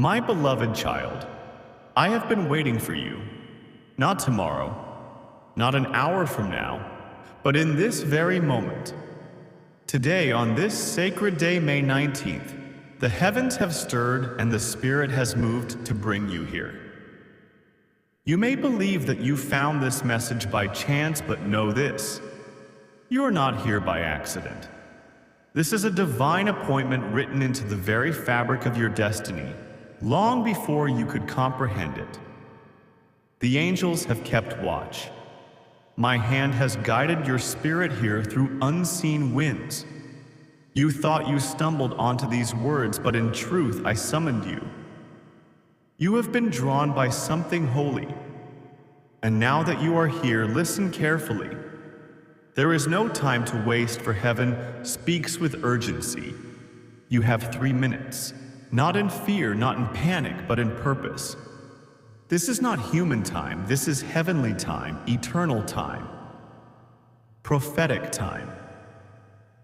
My beloved child, I have been waiting for you, not tomorrow, not an hour from now, but in this very moment. Today, on this sacred day, May 19th, the heavens have stirred and the Spirit has moved to bring you here. You may believe that you found this message by chance, but know this: you are not here by accident. This is a divine appointment written into the very fabric of your destiny, long before you could comprehend it. The angels have kept watch. My hand has guided your spirit here through unseen winds. You thought you stumbled onto these words, but in truth I summoned you. You have been drawn by something holy. And now that you are here, listen carefully. There is no time to waste, for heaven speaks with urgency. You have 3 minutes, not in fear, not in panic, but in purpose. This is not human time, this is heavenly time, eternal time, prophetic time.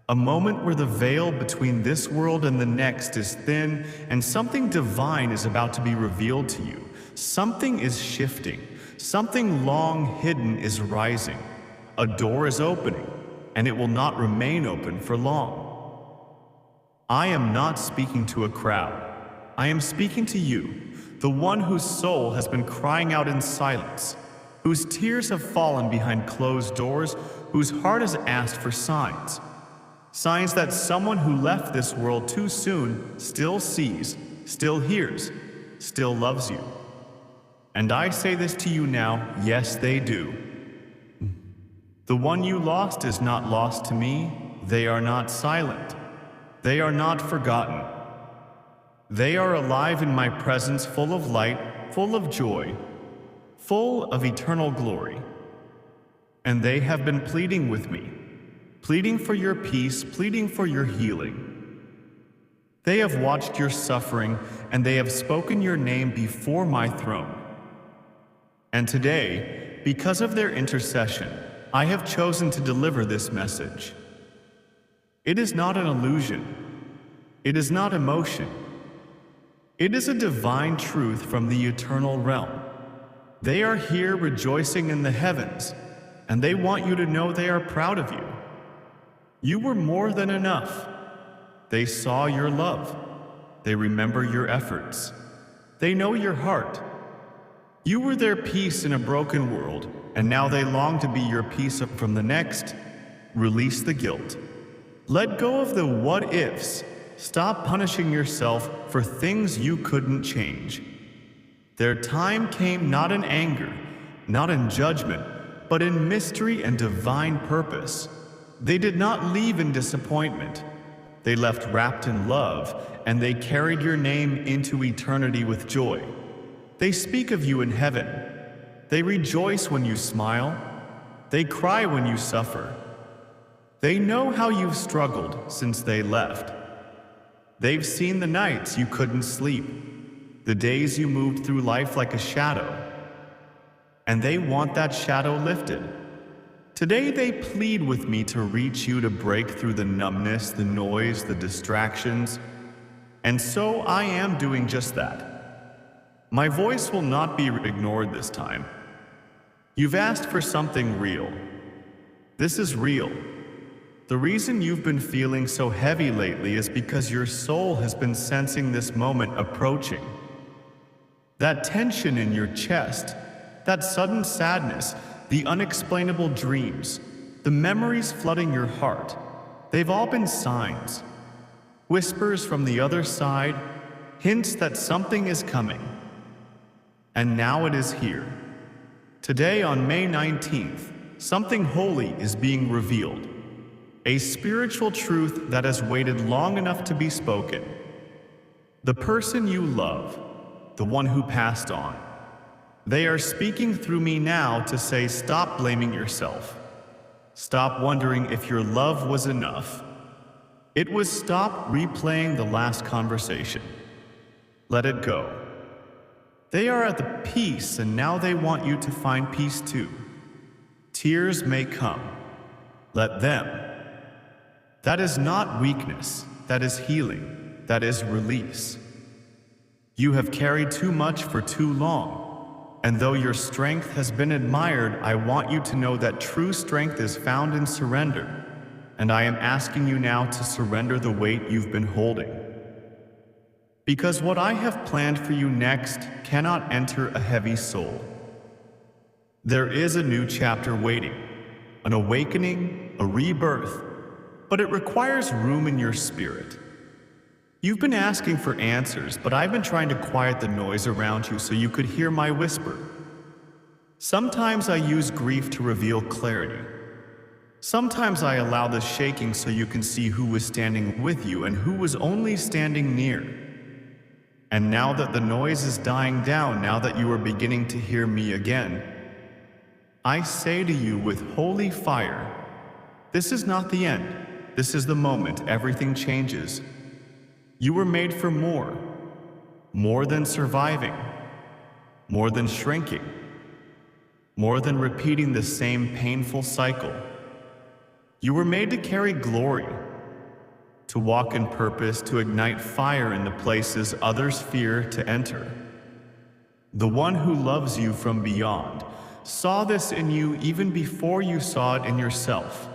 A moment where the veil between this world and the next is thin, and something divine is about to be revealed to you. Something is shifting, something long hidden is rising. A door is opening, and it will not remain open for long. I am not speaking to a crowd. I am speaking to you, the one whose soul has been crying out in silence, whose tears have fallen behind closed doors, whose heart has asked for signs. Signs that someone who left this world too soon still sees, still hears, still loves you. And I say this to you now, yes, they do. The one you lost is not lost to me. They are not silent. They are not forgotten. They are alive in my presence, full of light, full of joy, full of eternal glory. And they have been pleading with me, pleading for your peace, pleading for your healing. They have watched your suffering, and they have spoken your name before my throne. And today, because of their intercession, I have chosen to deliver this message. It is not an illusion. It is not emotion. It is a divine truth from the eternal realm. They are here rejoicing in the heavens, and they want you to know they are proud of you. You were more than enough. They saw your love. They remember your efforts. They know your heart. You were their peace in a broken world, and now they long to be your peace from the next. Release the guilt. Let go of the what-ifs. Stop punishing yourself for things you couldn't change. Their time came not in anger, not in judgment, but in mystery and divine purpose. They did not leave in disappointment. They left wrapped in love, and they carried your name into eternity with joy. They speak of you in heaven. They rejoice when you smile. They cry when you suffer. They know how you've struggled since they left. They've seen the nights you couldn't sleep, the days you moved through life like a shadow, and they want that shadow lifted. Today they plead with me to reach you, to break through the numbness, the noise, the distractions, and so I am doing just that. My voice will not be ignored this time. You've asked for something real. This is real. The reason you've been feeling so heavy lately is because your soul has been sensing this moment approaching. That tension in your chest, that sudden sadness, the unexplainable dreams, the memories flooding your heart, they've all been signs. Whispers from the other side, hints that something is coming. And now it is here. Today on May 19th, something holy is being revealed. A spiritual truth that has waited long enough to be spoken. The person you love, the one who passed on, they are speaking through me now to say, stop blaming yourself. Stop wondering if your love was enough. It was stop replaying the last conversation. Let it go. They are at the peace, and now they want you to find peace too. Tears may come. Let them. That is not weakness, that is healing, that is release. You have carried too much for too long, and though your strength has been admired, I want you to know that true strength is found in surrender, and I am asking you now to surrender the weight you've been holding. Because what I have planned for you next cannot enter a heavy soul. There is a new chapter waiting, an awakening, a rebirth, but it requires room in your spirit. You've been asking for answers, but I've been trying to quiet the noise around you so you could hear my whisper. Sometimes I use grief to reveal clarity. Sometimes I allow the shaking so you can see who was standing with you and who was only standing near. And now that the noise is dying down, now that you are beginning to hear me again, I say to you with holy fire, this is not the end. This is the moment everything changes. You were made for more than surviving, more than shrinking, more than repeating the same painful cycle. You were made to carry glory, to walk in purpose, to ignite fire in the places others fear to enter. The one who loves you from beyond saw this in you even before you saw it in yourself.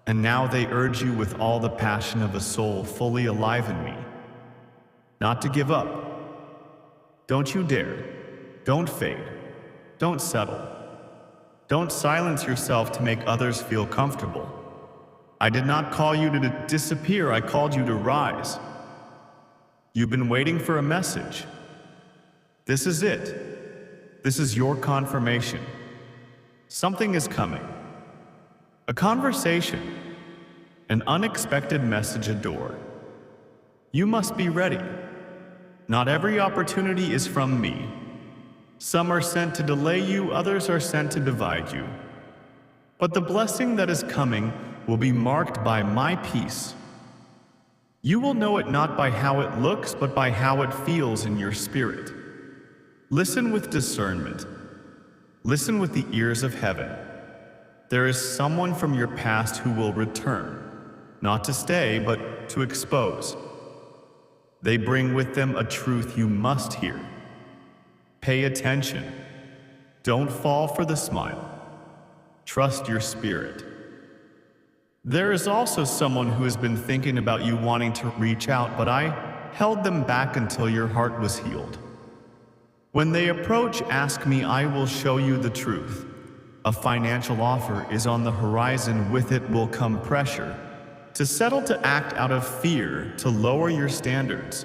And now they urge you with all the passion of a soul fully alive in me, not to give up. Don't you dare. Don't fade. Don't settle. Don't silence yourself to make others feel comfortable. I did not call you to disappear, I called you to rise. You've been waiting for a message. This is it. This is your confirmation. Something is coming. A conversation, an unexpected message, a door. You must be ready. Not every opportunity is from me. Some are sent to delay you, others are sent to divide you. But the blessing that is coming will be marked by my peace. You will know it not by how it looks, but by how it feels in your spirit. Listen with discernment. Listen with the ears of heaven. There is someone from your past who will return, not to stay, but to expose. They bring with them a truth you must hear. Pay attention. Don't fall for the smile. Trust your spirit. There is also someone who has been thinking about you wanting to reach out, but I held them back until your heart was healed. When they approach, ask me, I will show you the truth. A financial offer is on the horizon, with it will come pressure. To settle to act out of fear, to lower your standards.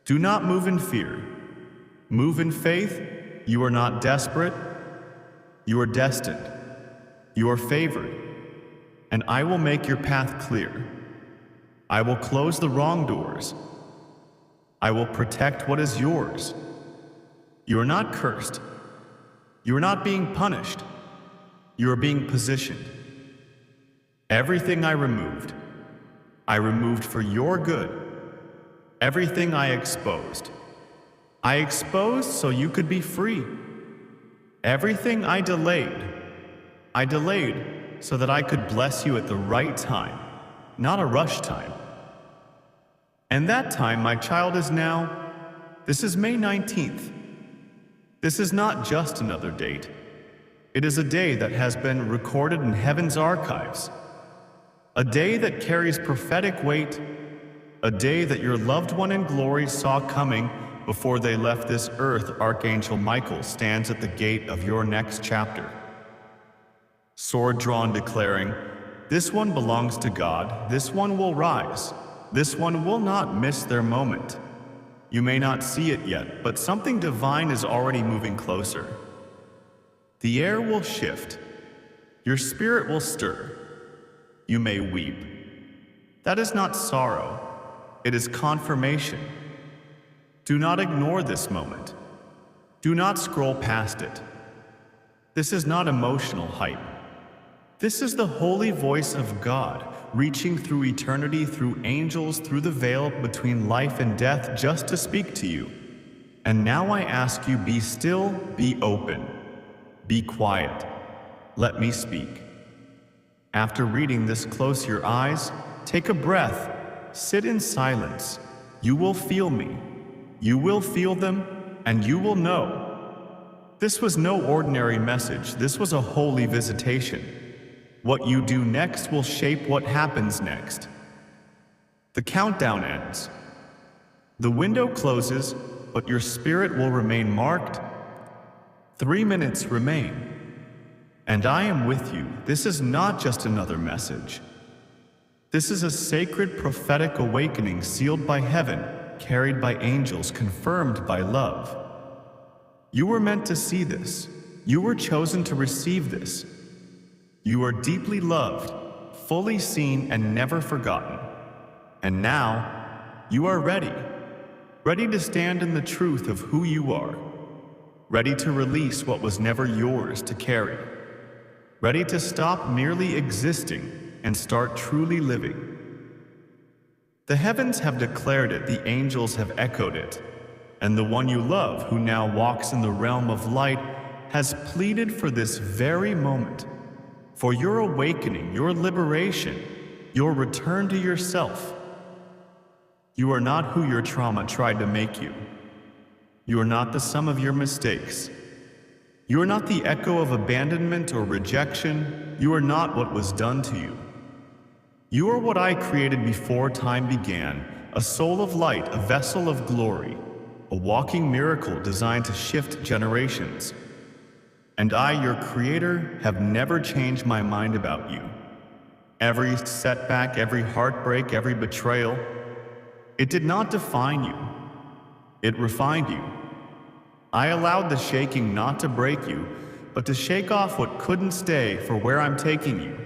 Do not move in fear. Move in faith. You are not desperate. You are destined. You are favored. And I will make your path clear. I will close the wrong doors. I will protect what is yours. You are not cursed. You are not being punished. You are being positioned. Everything I removed for your good. Everything I exposed so you could be free. Everything I delayed so that I could bless you at the right time, not a rush time. And that time, my child, is now. This is May 19th. This is not just another date. It is a day that has been recorded in heaven's archives. A day that carries prophetic weight. A day that your loved one in glory saw coming before they left this earth. Archangel Michael stands at the gate of your next chapter. Sword drawn, declaring, this one belongs to God. This one will rise. This one will not miss their moment. You may not see it yet, but something divine is already moving closer. The air will shift. Your spirit will stir. You may weep. That is not sorrow. It is confirmation. Do not ignore this moment. Do not scroll past it. This is not emotional hype. This is the holy voice of God, reaching through eternity, through angels, through the veil between life and death, just to speak to you. And now I ask you, be still, be open, be quiet. Let me speak. After reading this, close your eyes, take a breath, sit in silence. You will feel me. You will feel them, and you will know. This was no ordinary message. This was a holy visitation. What you do next will shape what happens next. The countdown ends. The window closes, but your spirit will remain marked. 3 minutes remain. And I am with you. This is not just another message. This is a sacred prophetic awakening sealed by heaven, carried by angels, confirmed by love. You were meant to see this. You were chosen to receive this. You are deeply loved, fully seen, and never forgotten. And now, you are ready. Ready to stand in the truth of who you are. Ready to release what was never yours to carry. Ready to stop merely existing and start truly living. The heavens have declared it, the angels have echoed it, and the one you love, who now walks in the realm of light, has pleaded for this very moment, for your awakening, your liberation, your return to yourself. You are not who your trauma tried to make you. You are not the sum of your mistakes. You are not the echo of abandonment or rejection. You are not what was done to you. You are what I created before time began, a soul of light, a vessel of glory, a walking miracle designed to shift generations. And I, your creator, have never changed my mind about you. Every setback, every heartbreak, every betrayal, it did not define you. It refined you. I allowed the shaking not to break you, but to shake off what couldn't stay for where I'm taking you.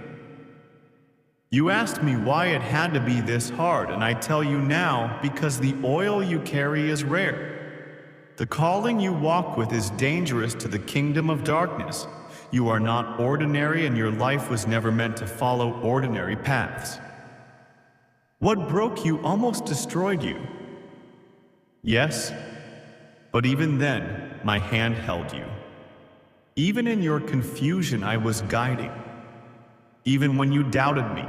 You asked me why it had to be this hard, and I tell you now, because the oil you carry is rare. The calling you walk with is dangerous to the kingdom of darkness. You are not ordinary, and your life was never meant to follow ordinary paths. What broke you almost destroyed you. Yes, but even then, my hand held you. Even in your confusion, I was guiding. Even when you doubted me,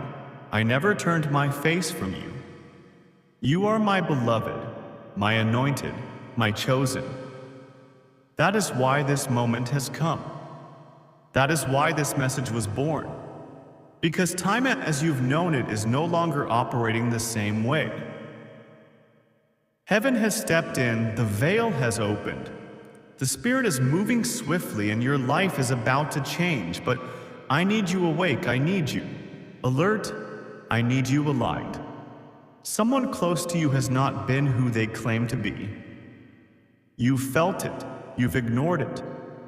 I never turned my face from you. You are my beloved, my anointed, my chosen. That is why this moment has come. That is why this message was born. Because time as you've known it is no longer operating the same way. Heaven has stepped in, the veil has opened. The Spirit is moving swiftly and your life is about to change, but I need you awake, I need you alert, I need you aligned. Someone close to you has not been who they claim to be. You've felt it, you've ignored it,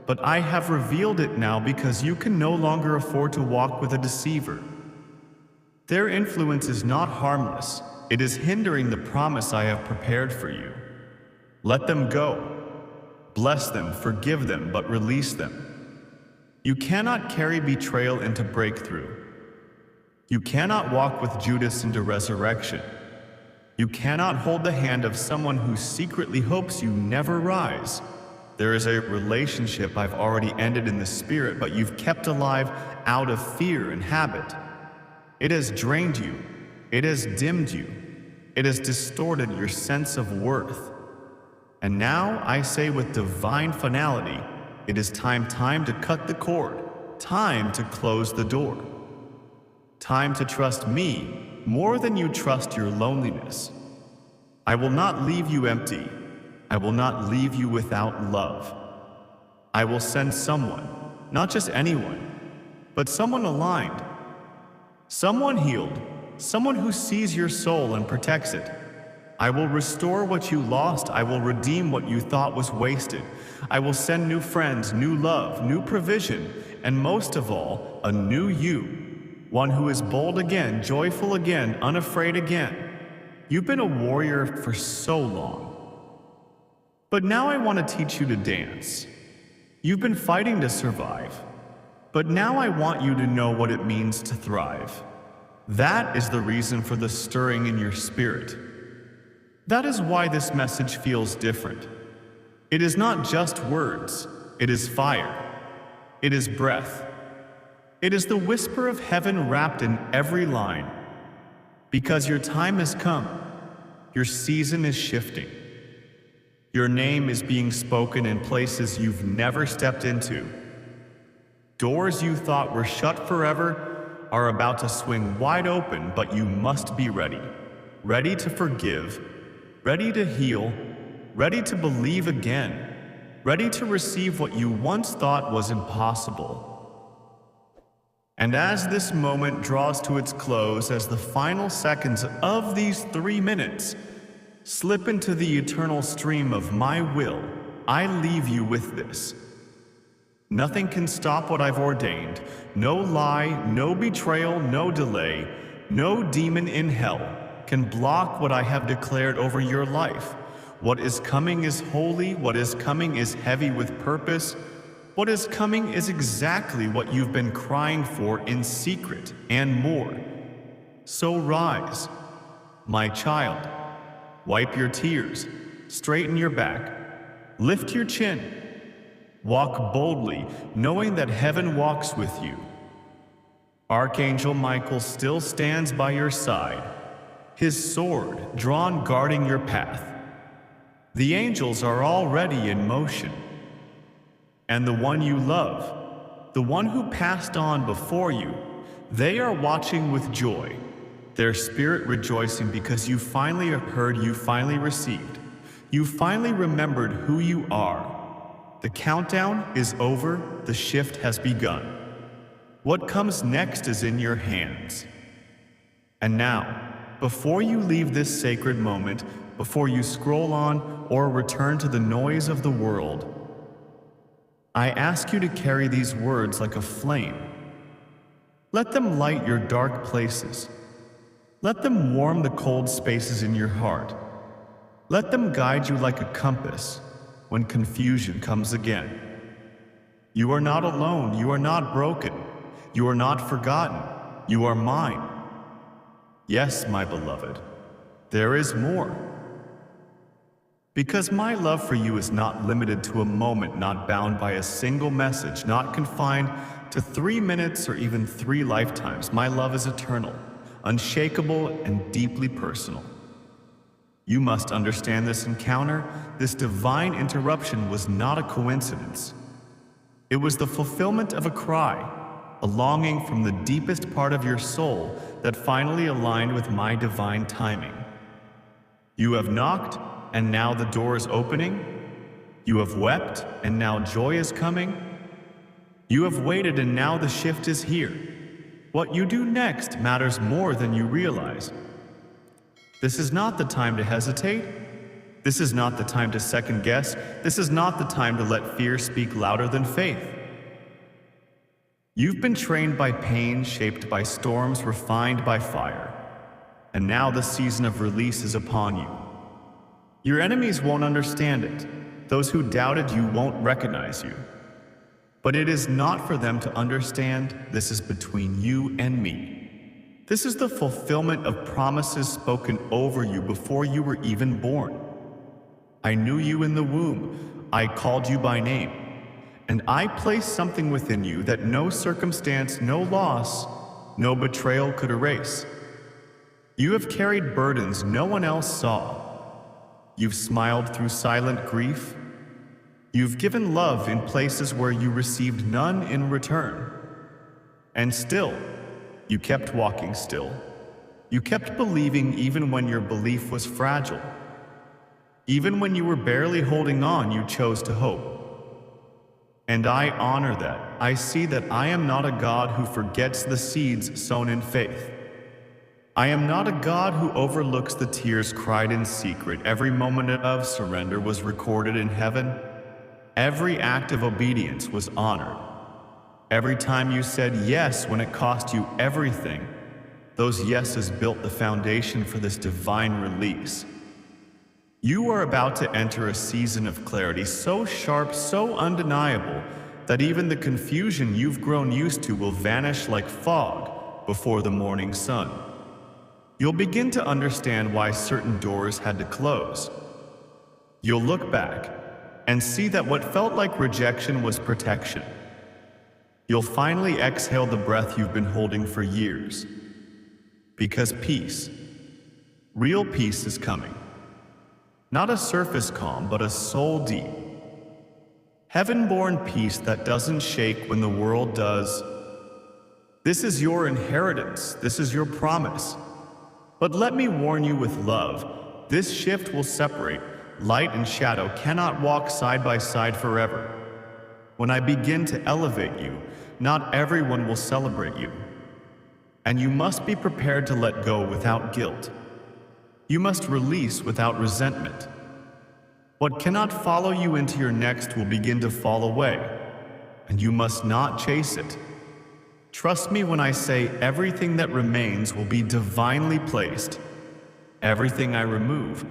but I have revealed it now because you can no longer afford to walk with a deceiver. Their influence is not harmless. It is hindering the promise I have prepared for you. Let them go. Bless them, forgive them, but release them. You cannot carry betrayal into breakthrough. You cannot walk with Judas into resurrection. You cannot hold the hand of someone who secretly hopes you never rise. There is a relationship I've already ended in the spirit, but you've kept alive out of fear and habit. It has drained you. It has dimmed you. It has distorted your sense of worth. And now I say with divine finality, it is time to cut the cord, time to close the door. Time to trust me more than you trust your loneliness. I will not leave you empty. I will not leave you without love. I will send someone, not just anyone, but someone aligned, someone healed, someone who sees your soul and protects it. I will restore what you lost. I will redeem what you thought was wasted. I will send new friends, new love, new provision, and most of all, a new you. One who is bold again, joyful again, unafraid again. You've been a warrior for so long. But now I want to teach you to dance. You've been fighting to survive. But now I want you to know what it means to thrive. That is the reason for the stirring in your spirit. That is why this message feels different. It is not just words. It is fire. It is breath. It is the whisper of heaven wrapped in every line. Because your time has come. Your season is shifting. Your name is being spoken in places you've never stepped into. Doors you thought were shut forever are about to swing wide open, but you must be ready. Ready to forgive, ready to heal, ready to believe again, ready to receive what you once thought was impossible. And as this moment draws to its close, as the final seconds of these 3 minutes slip into the eternal stream of my will, I leave you with this. Nothing can stop what I've ordained. No lie, no betrayal, no delay, no demon in hell can block what I have declared over your life. What is coming is holy, what is coming is heavy with purpose. What is coming is exactly what you've been crying for in secret and more. So rise, my child. Wipe your tears, straighten your back, lift your chin. Walk boldly, knowing that heaven walks with you. Archangel Michael still stands by your side, his sword drawn guarding your path. The angels are already in motion. And the one you love, the one who passed on before you, they are watching with joy, their spirit rejoicing because you finally heard, you finally received, you finally remembered who you are. The countdown is over, the shift has begun. What comes next is in your hands. And now, before you leave this sacred moment, before you scroll on or return to the noise of the world, I ask you to carry these words like a flame. Let them light your dark places. Let them warm the cold spaces in your heart. Let them guide you like a compass when confusion comes again. You are not alone. You are not broken. You are not forgotten. You are mine. Yes, my beloved, there is more. Because my love for you is not limited to a moment, not bound by a single message, not confined to 3 minutes or even 3 lifetimes. My love is eternal, unshakable, and deeply personal. You must understand this encounter, this divine interruption was not a coincidence. It was the fulfillment of a cry, a longing from the deepest part of your soul that finally aligned with my divine timing. You have knocked, and now the door is opening. You have wept, and now joy is coming. You have waited, and now the shift is here. What you do next matters more than you realize. This is not the time to hesitate. This is not the time to second guess. This is not the time to let fear speak louder than faith. You've been trained by pain, shaped by storms, refined by fire. And now the season of release is upon you. Your enemies won't understand it. Those who doubted you won't recognize you. But it is not for them to understand. This is between you and me. This is the fulfillment of promises spoken over you before you were even born. I knew you in the womb. I called you by name. And I placed something within you that no circumstance, no loss, no betrayal could erase. You have carried burdens no one else saw. You've smiled through silent grief. You've given love in places where you received none in return. And still, you kept walking still. You kept believing even when your belief was fragile. Even when you were barely holding on, you chose to hope. And I honor that. I see that I am not a God who forgets the seeds sown in faith. I am not a God who overlooks the tears cried in secret. Every moment of surrender was recorded in heaven. Every act of obedience was honored. Every time you said yes when it cost you everything, those yeses built the foundation for this divine release. You are about to enter a season of clarity so sharp, so undeniable, that even the confusion you've grown used to will vanish like fog before the morning sun. You'll begin to understand why certain doors had to close. You'll look back and see that what felt like rejection was protection. You'll finally exhale the breath you've been holding for years. Because peace, real peace is coming. Not a surface calm, but a soul deep. Heaven-born peace that doesn't shake when the world does. This is your inheritance. This is your promise. But let me warn you with love, this shift will separate. Light and shadow cannot walk side by side forever. When I begin to elevate you, not everyone will celebrate you. And you must be prepared to let go without guilt. You must release without resentment. What cannot follow you into your next will begin to fall away, and you must not chase it. Trust me when I say everything that remains will be divinely placed. Everything I remove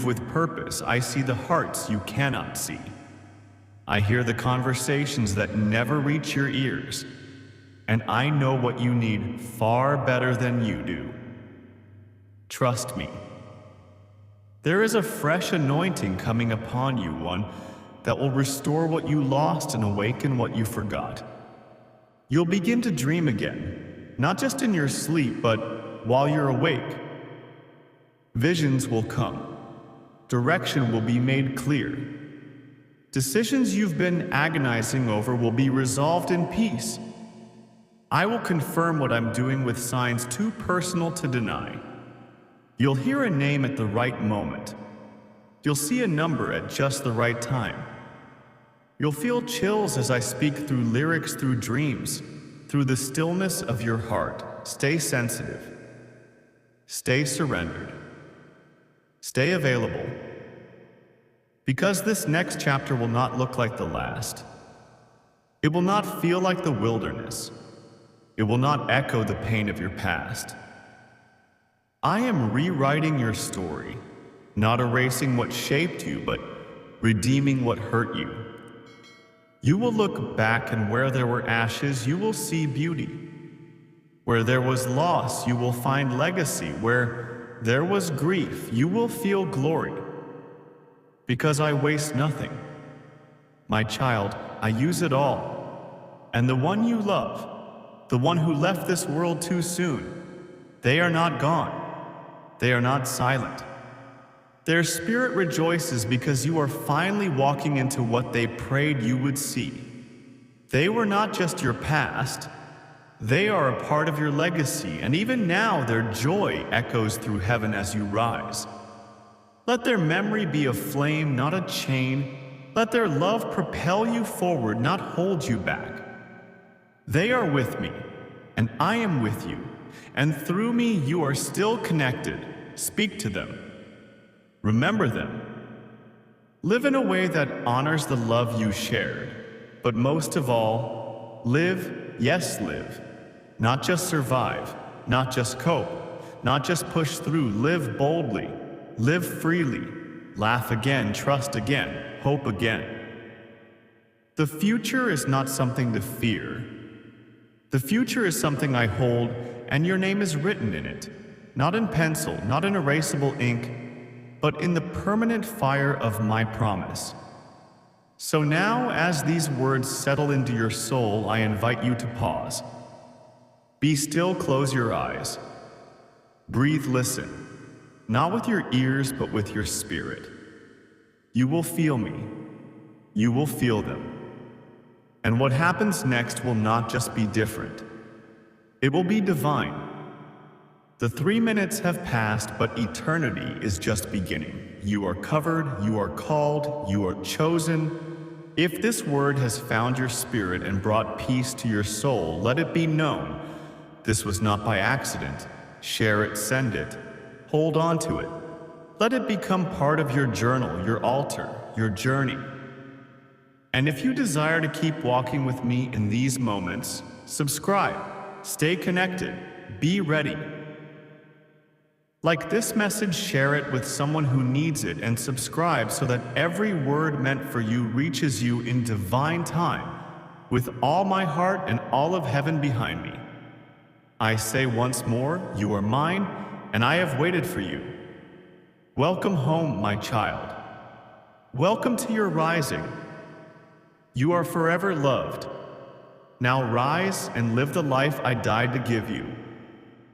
with purpose. I see the hearts you cannot see. I hear the conversations that never reach your ears, and I know what you need far better than you do. Trust me. There is a fresh anointing coming upon you, one that will restore what you lost and awaken what you forgot. You'll begin to dream again, not just in your sleep, but while you're awake. Visions will come. Direction will be made clear. Decisions you've been agonizing over will be resolved in peace. I will confirm what I'm doing with signs too personal to deny. You'll hear a name at the right moment. You'll see a number at just the right time. You'll feel chills as I speak through lyrics, through dreams, through the stillness of your heart. Stay sensitive. Stay surrendered. Stay available. Because this next chapter will not look like the last. It will not feel like the wilderness. It will not echo the pain of your past. I am rewriting your story, not erasing what shaped you, but redeeming what hurt you. You will look back, and where there were ashes, you will see beauty. Where there was loss, you will find legacy. Where there was grief, you will feel glory. Because I waste nothing. My child, I use it all. And the one you love, the one who left this world too soon, they are not gone. They are not silent. Their spirit rejoices because you are finally walking into what they prayed you would see. They were not just your past, they are a part of your legacy, and even now their joy echoes through heaven as you rise. Let their memory be a flame, not a chain. Let their love propel you forward, not hold you back. They are with me, and I am with you. And through me, you are still connected. Speak to them. Remember them. Live in a way that honors the love you shared. But most of all, live, yes, live. Not just survive, not just cope, not just push through. Live boldly, live freely, laugh again, trust again, hope again. The future is not something to fear. The future is something I hold, and your name is written in it, not in pencil, not in erasable ink, but in the permanent fire of my promise. So now, as these words settle into your soul, I invite you to pause. Be still, close your eyes. Breathe, listen, not with your ears, but with your spirit. You will feel me. You will feel them. And what happens next will not just be different. It will be divine. The 3 minutes have passed, but eternity is just beginning. You are covered, you are called, you are chosen. If this word has found your spirit and brought peace to your soul, let it be known. This was not by accident. Share it, send it. Hold on to it. Let it become part of your journal, your altar, your journey. And if you desire to keep walking with me in these moments, subscribe, stay connected, be ready. Like this message, share it with someone who needs it, and subscribe so that every word meant for you reaches you in divine time, with all my heart and all of heaven behind me. I say once more, you are mine, and I have waited for you. Welcome home, my child. Welcome to your rising. You are forever loved. Now rise and live the life I died to give you.